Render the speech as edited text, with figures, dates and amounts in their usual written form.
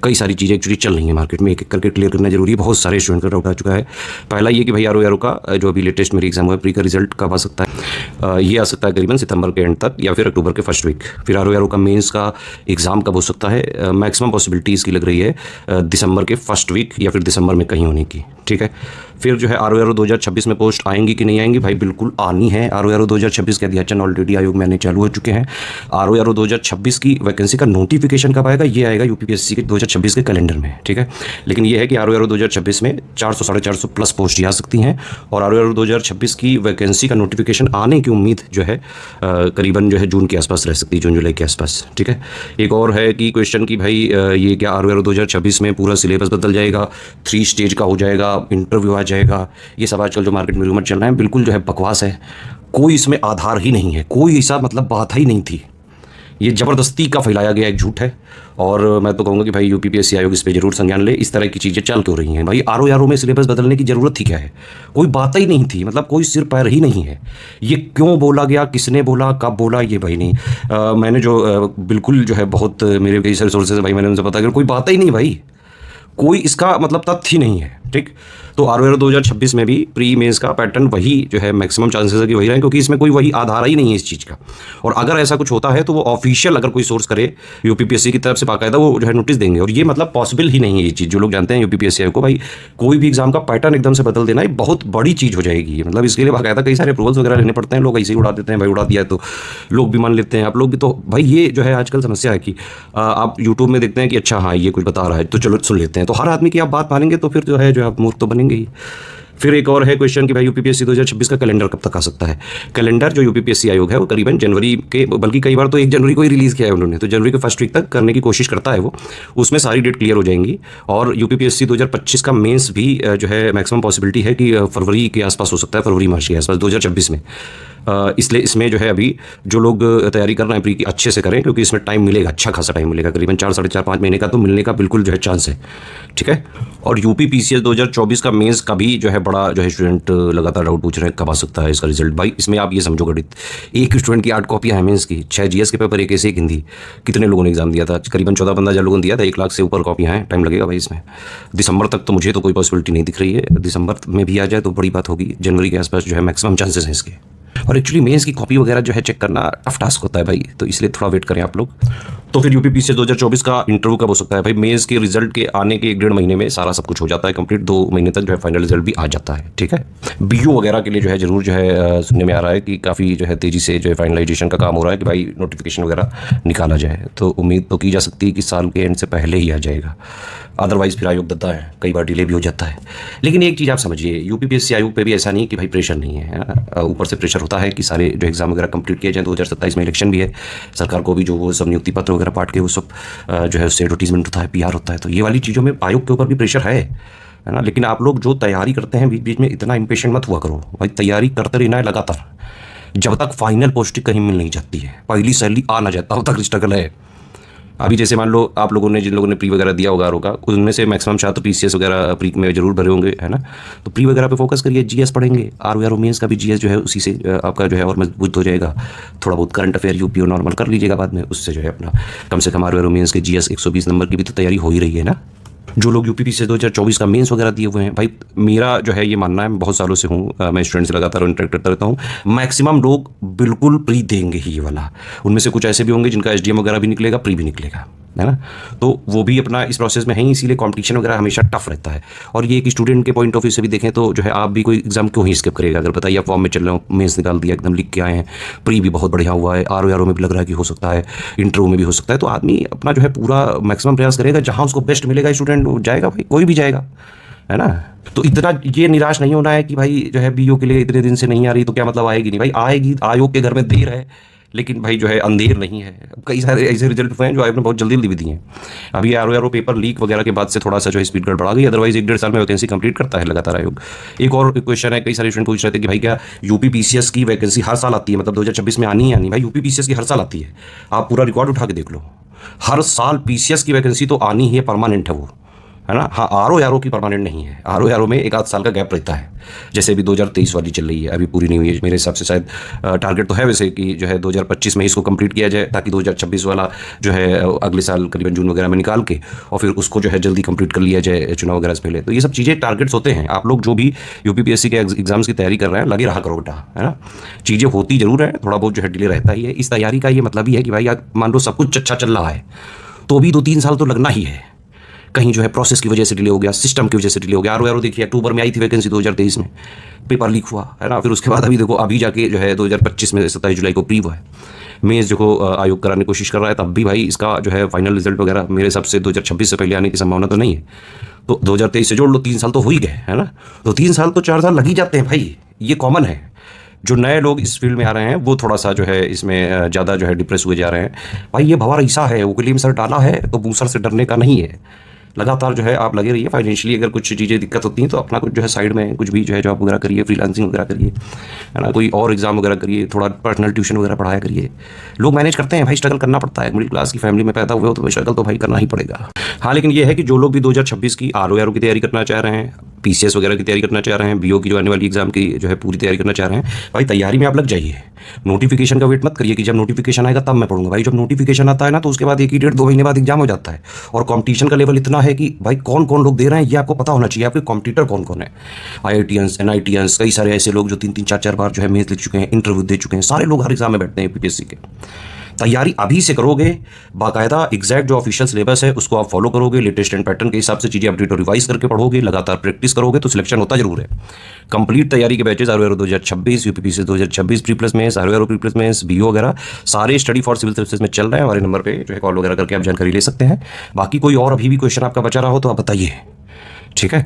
कई सारी चीज़ें एक्चुअली चल रही हैं मार्केट में, एक एक करके क्लियर करना जरूरी है। बहुत सारे स्टूडेंट का डाउट आ चुका है। पहला ये कि भाई आरओ का जो अभी लेटेस्ट मेरी एग्जाम हुआ प्री का रिजल्ट कब आ सकता है? ये आ सकता है करीबन सितंबर के एंड तक या फिर अक्टूबर के फर्स्ट वीक। फिर आरओ का मेंस का एग्जाम कब हो सकता है? मैक्सिमम पॉसिबिलिटी इसकी लग रही है दिसंबर के फर्स्ट वीक या फिर दिसंबर में कहीं होने की। ठीक है। फिर जो है आरओ 2026 में पोस्ट आएंगी कि नहीं आएंगी? भाई बिल्कुल आनी है। आरओ 2026 के अध्ययन ऑलरेडी आयोग में आने चालू हो चुके हैं। आरओ 2026 की वैकेंसी का नोटिफिकेशन कब आएगा? ये आएगा यूपीपीएससी के 2026 के कैलेंडर में। ठीक है। लेकिन ये है कि आरओ 2026 में 400 450 प्लस पोस्ट आ सकती हैं और आरओ 2026 की वैकेंसी का नोटिफिकेशन आने की उम्मीद जो है करीबन जो है जून के आसपास रह सकती है, जून जुलाई के आसपास। ठीक है। एक और है कि क्वेश्चन कि भाई ये क्या आरओ 2026 में पूरा सिलेबस बदल जाएगा, 3 स्टेज का हो जाएगा, इंटरव्यू आ जाएगा? ये सब आजकल जो मार्केट में रूमर चल रहा है बिल्कुल जो है बकवास है। कोई इसमें आधार ही नहीं है, कोई ऐसा मतलब बात ही नहीं थी। ये ज़बरदस्ती का फैलाया गया एक झूठ है और मैं तो कहूँगा कि भाई यूपीपीएससी आयोग इस पे जरूर संज्ञान ले। इस तरह की चीज़ें चल क्यों रही हैं? भाई आरओ में सिलेबस बदलने की ज़रूरत ही क्या है? कोई बात ही नहीं थी, मतलब कोई सिर पैर ही नहीं है। ये क्यों बोला गया, किसने बोला, कब बोला, ये भाई नहीं। मैंने जो बिल्कुल जो है बहुत मेरे कई सारे सोर्सेज भाई मैंने उनसे पता कि कोई बात ही नहीं भाई, कोई इसका मतलब तथ्य ही नहीं है। ठीक। तो आरओ 2026 में भी प्री मेंस का पैटर्न वही जो है मैक्सिमम चांसेस है कि वही रहे, क्योंकि इसमें कोई वही आधार ही नहीं है इस चीज़ का। और अगर ऐसा कुछ होता है तो वो ऑफिशियल अगर कोई सोर्स करे यूपीपीएससी की तरफ से बाकायदा वो जो है नोटिस देंगे। और ये मतलब पॉसिबल ही नहीं है ये चीज़। जो लोग जानते हैं यूपीपीएससी को, भाई कोई भी एग्जाम का पैटर्न एकदम से बदल देना ये बहुत बड़ी चीज़ हो जाएगी। मतलब इसके लिए बाकायदा कई सारे अप्रूवल्स वगैरह लेने पड़ते हैं। लोग ऐसे ही उड़ा देते हैं, भाई उड़ा दिया है तो लोग भी मान लेते हैं, आप लोग भी। तो भाई ये जो है आजकल समस्या है कि आप यूट्यूब में देखते हैं कि अच्छा हाँ ये कुछ बता रहा है तो चलो सुन लेते हैं, तो हर आदमी की आप बात मानेंगे तो फिर जो है आप मूर्ख तो बनेंगे ही। फिर एक और है क्वेश्चन कि भाई यूपीपीएससी 2026 का कैलेंडर कब तक आ सकता है? कैलेंडर जो यूपीपीएससी आयोग है वो करीबन जनवरी के, बल्कि कई बार तो 1 जनवरी को ही रिलीज़ किया है उन्होंने, तो जनवरी के फर्स्ट वीक तक करने की कोशिश करता है वो। उसमें सारी डेट क्लियर हो जाएंगी और यूपीपीएससी 2025 का मेंस भी जो है मैक्सिमम पॉसिबिलिटी है कि फरवरी के आसपास हो सकता है, फरवरी मार्च के आसपास 2026 में। इसलिए इसमें जो है अभी जो लोग तैयारी कर रहे हैं प्री की अच्छे से करें, क्योंकि इसमें टाइम मिलेगा, अच्छा खासा टाइम मिलेगा, करीबन 4 साढ़े 4 5 महीने का तो मिलने का बिल्कुल जो है चांस है। ठीक है। और यूपीपीसीएस 2024 का मेंस का भी जो है बड़ा जो है स्टूडेंट लगातार डाउट पूछ रहे हैं कब आ सकता है इसका रिजल्ट। भाई इसमें आप ये समझो गणित, एक स्टूडेंट की 8 कॉपियाँ हैं मेंस की, 6 जीएस के पेपर, एक ऐसे एक हिंदी। कितने लोगों ने एग्जाम दिया था? करीबन 14-15 हज़ार लोगों ने दिया था। 1 लाख से ऊपर कॉपियाँ हैं। टाइम लगेगा भाई इसमें। दिसंबर तक तो मुझे तो कोई पॉसिबिलिटी नहीं दिख रही है। दिसंबर में भी आ जाए तो बड़ी बात होगी। जनवरी के आसपास जो है मैक्सिमम चांसेस हैं इसके। और एक्चुअली मेंस की कॉपी वगैरह जो है चेक करना टफ टास्क होता है भाई, तो इसलिए थोड़ा वेट करें आप लोग। तो फिर यूपीपीसीएस 2024 का इंटरव्यू कब हो सकता है? भाई मेंस के रिजल्ट के आने के 1-1.5 महीने में सारा सब कुछ हो जाता है कंप्लीट। 2 महीने तक जो है फाइनल रिजल्ट भी आ जाता है। ठीक है। बीयू वगैरह के लिए जो है जरूर जो है सुनने में आ रहा है कि काफ़ी जो है तेज़ी से जो है फाइनलाइजेशन का काम हो रहा है कि भाई नोटिफिकेशन वगैरह निकाला जाए। तो उम्मीद तो की जा सकती है कि साल के एंड से पहले ही आ जाएगा। अदरवाइज़ फिर आयोग देता है, कई बार डिले भी हो जाता है। लेकिन एक चीज़ आप समझिए, यूपीपीएससी आयोग पे भी ऐसा नहीं कि भाई प्रेशर नहीं है। ऊपर से प्रेशर होता है कि सारे जो एग्जाम वगैरह कंप्लीट किए जाएँ। 2027 में इलेक्शन भी है, सरकार को भी जो वो सब नियुक्ति पत्र वगैरह पाठ के वो सब जो है उससे एडवर्टीजमेंट होता है, पीआर होता है। तो ये वाली चीज़ों में आयोग के ऊपर भी प्रेशर है ना। लेकिन आप लोग जो तैयारी करते हैं बीच बीच में इतना इम्पेशेंट मत हुआ करो भाई, तैयारी करते रहना है लगातार, जब तक फाइनल पोस्टिंग कहीं मिल नहीं जाती है, पहली सैलरी आ ना जाता, तब तक स्ट्रगल है। अभी जैसे मान लो आप लोगों ने, जिन लोगों ने प्री वगैरह दिया होगा आरओ का, उनमें से मैक्सिमम छात्र पीसीएस वगैरह प्री में जरूर भरे होंगे, है ना। तो प्री वगैरह पे फोकस करिए, जीएस पढ़ेंगे। आरओ मेंस का भी जीएस जो है उसी से आपका जो है और मजबूत हो जाएगा। थोड़ा बहुत करंट अफेयर यूपीओ नॉर्मल कर लीजिएगा बाद में, उससे जो है अपना कम से कम आरओ मेंस के जीएस 120 नंबर की भी तो तैयारी हो ही रही है ना। जो लोग यूपीपीसीएस 2024 का मेंस वगैरह दिए हुए हैं, भाई मेरा जो है ये मानना है, मैं बहुत सालों से हूँ, मैं स्टूडेंट से लगातार इंटरेक्ट करता रहता हूँ, मैक्सिमम लोग बिल्कुल प्री देंगे ही ये वाला। उनमें से कुछ ऐसे भी होंगे जिनका एसडीएम वगैरह भी निकलेगा, प्री भी निकलेगा, है ना। तो वो भी अपना इस प्रोसेस में है ही, इसीलिए कंपटीशन वगैरह हमेशा टफ रहता है। और ये एक स्टूडेंट के पॉइंट ऑफ व्यू से भी देखें तो जो है आप भी कोई एग्जाम क्यों ही स्किप करेगा? अगर बताइए आप फॉर्म में चल रहे हो, मेंस निकाल दिया, एकदम लिख के आए हैं, प्री भी बहुत बढ़िया हुआ है, आरओ में भी लग रहा है कि हो सकता है, इंटरव्यू में भी हो सकता है, तो आदमी अपना जो है पूरा मैक्सिमम प्रयास करेगा, जहाँ उसको बेस्ट मिलेगा स्टूडेंट जाएगा भाई, कोई भी जाएगा, है ना। तो इतना ये निराश नहीं होना है कि भाई जो है बीओ के लिए इतने दिन से नहीं आ रही तो क्या मतलब आएगी नहीं? भाई आएगी, आयोग के घर में देर है, लेकिन भाई जो है अंधेर नहीं है। कई सारे ऐसे रिजल्ट हुए हैं जो आयोग ने बहुत जल्दी भी दिए हैं। अभी आरओ पेपर लीक वगैरह के बाद से थोड़ा सा जो है स्पीड गड़बड़ा गई, अदरवाइज 1-1.5 साल में वैकेंसी कंप्लीट करता है लगातार आयोग। एक और क्वेश्चन है, कई सारे स्टूडेंट पूछ रहे थे कि भाई क्या यूपीपीसीएस की वैकेंसी हर साल आती है, मतलब 2026 में आनी है आनी? भाई यूपीपीसीएस की हर साल आती है, आप पूरा रिकॉर्ड उठा के देख लो, हर साल पीसीएस की वैकेंसी तो आनी ही है, परमानेंट है वो। है ना। हाँ, RO की परमानेंट नहीं है, RO में 1 आध साल का गैप रहता है। जैसे अभी 2023 वाली चल रही है, अभी पूरी नहीं हुई है मेरे हिसाब से। शायद टारगेट तो है वैसे कि जो है 2025 में इसको कंप्लीट किया जाए, ताकि 2026 वाला जो है अगले साल करीबन जून वगैरह में निकाल के और फिर उसको जो है जल्दी कंप्लीट कर लिया जाए चुनाव वगैरह से पहले। तो ये सब चीज़ें टारगेट्स होते हैं। आप लोग जो भी UPPSC के एग्जाम्स की तैयारी कर रहे हैं, लगे रहा करो बेटा, है ना। चीज़ें होती जरूर है, थोड़ा बहुत जो है डिले रहता ही है। इस तैयारी का ये मतलब ही है कि भाई आप मान लो सब कुछ अच्छा चल रहा है तो भी 2-3 साल तो लगना ही है। कहीं जो है प्रोसेस की वजह से डिले हो गया, सिस्टम की वजह से डिले हो गया। RO देखिए अक्टूबर में आई थी वैकेंसी 2023 में, पेपर लीक हुआ, है ना। फिर उसके बाद अभी देखो, अभी जाके जो है 2025 में 27 जुलाई को प्री हुआ है। मेंस जो आयोग कराने की कोशिश कर रहा है, तब भी भाई इसका जो है फाइनल रिजल्ट वगैरह मेरे हिसाब से 2026 से पहले आने की संभावना तो नहीं है। तो 2023 से जोड़ लो, 3 साल तो हो ही गए, है ना। तो 3 साल तो 4 साल लग ही जाते हैं भाई, ये कॉमन है। जो नए लोग इस फील्ड में आ रहे हैं वो थोड़ा सा जो है इसमें ज़्यादा जो है डिप्रेस हुए जा रहे हैं। भाई ये भंवर ऐसा है, उगली में सर डाला है तो मूसर से डरने का नहीं है। लगातार जो है आप लगे रहिए। फाइनेंशियली अगर कुछ चीज़ें दिक्कत होती हैं तो अपना कुछ जो है साइड में कुछ भी जो है जॉब वगैरह करिए, फ्रीलांसिंग वगैरह करिए, है ना। कोई और एग्जाम वगैरह करिए, थोड़ा पर्सनल ट्यूशन वगैरह पढ़ाया करिए। लोग मैनेज करते हैं भाई, स्ट्रगल करना पड़ता है। मिडिल क्लास की फैमिली में पैदा हुए हो तो स्ट्रगल तो भाई करना ही पड़ेगा। हाँ, लेकिन ये है कि जो लोग भी 2026 की RO की तैयारी करना चाह रहे हैं, PCS वगैरह की तैयारी करना चाह रहे हैं, BO की जो आने वाली एग्जाम की जो है पूरी तैयारी करना चाह रहे हैं, भाई तैयारी में आप लग जाइए। नोटिफिकेशन का वेट मत करिए कि जब नोटिफिकेशन आएगा तब मैं पढ़ूंगा। भाई जब नोटिफिकेशन आता है ना, तो उसके बाद 1 ही 1.5 2 महीने बाद एग्जाम हो जाता है। और कंपटीशन का लेवल इतना है कि भाई कौन कौन लोग दे रहे हैं ये आपको पता होना चाहिए। आपके कॉम्पिटिटर कौन कौन है, IITians, NITians, कई सारे ऐसे लोग जो 3-3 4-4 बार जो है मेंस लिख चुके हैं, इंटरव्यू दे चुके हैं। सारे लोग हर एग्जाम में बैठते हैं UPPSC के। तैयारी अभी से करोगे, बाकायदा एग्जैक्ट जो ऑफिशियल सिलेबस है उसको आप फॉलो करोगे, लेटेस्ट एंड पैटर्न के हिसाब से चीज़ें अपडेट और रिवाइज करके पढ़ोगे, लगातार प्रैक्टिस करोगे तो सिलेक्शन होता जरूर है। कंप्लीट तैयारी के batches RO 2026, UPPSC 2026 pre plus mains, RO pre plus mains, BO वगैरह सारे स्टडी फॉर सिविल सर्विसेज में चल रहे हैं। हमारे नंबर पे जो है कॉल वगैरह करके आप जानकारी ले सकते हैं। बाकी कोई और अभी भी क्वेश्चन आपका बचा रहा हो तो आप बताइए, ठीक है।